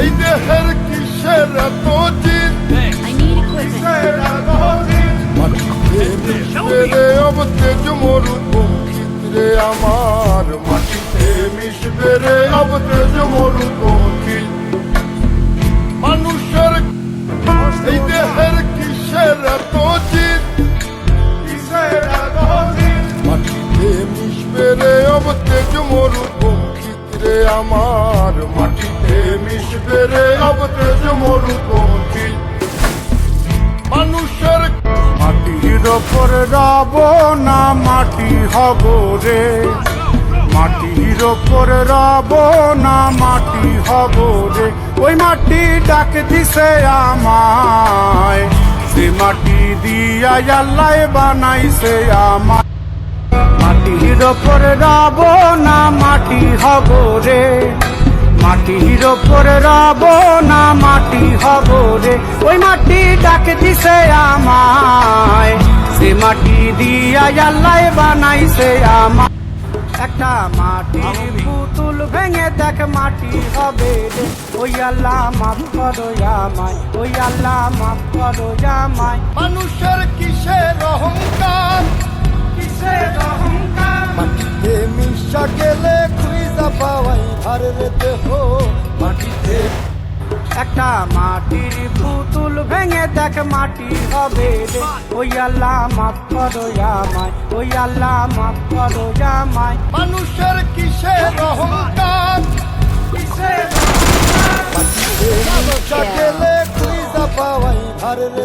এই দেহের কিসের এত জিদ I need equipment. মাটিতে মিশবে রে অবতেজ মরুদ বঙ্কিত রে আমার মাটিতে মিশবে রে অবতেজ মরুদ বঙ্কিত মানুষের এই দেহের কিসের এত জিদ মাটিতে মিশবে রে অবতেজ মরুদ বঙ্কিত রে আমার মাটিতে মিশবে রে অবতেজ মরুদ বঙ্কিত মানুষের মাটির ওপর রব না মাটি হব রে, মাটির ওপর রব না মাটি হব রে। ওই মাটি ডাক দিছে আমায়, সে মাটি দিয়া আল্লাহ বানাইছে আমায়। মাটির ওপর রব না মাটি হব রে, মাটির ওপর রব না মাটি হব রে। ওই মাটি ডাক দিছে আমায়, সে মাটি দিয়া আল্লাহ বানাইছে আমায়। একটা মাটির পুতুল ভেঙে দেখ মাটি হবে রে। ওই আল্লাহ মাফ করো আমায়, ওই আল্লাহ মাফ করো আমায়। মানুষের কিসের অহংকার কিসের অহংকার মাটিতে মিশা গেলে খুঁজা পাওয়াই ভারের দেহ মাটিতে একটা মাটির পুতুল ভেঙে দেখ মাটি হবে রে। ওই আল্লাহ মাফ করো আমায়, ওই আল্লাহ মাফ করো আমায়। মানুষের কিসের অহংকার কিসের মাটিতে মিশা গেলে খুঁজা পাওয়াই ভারের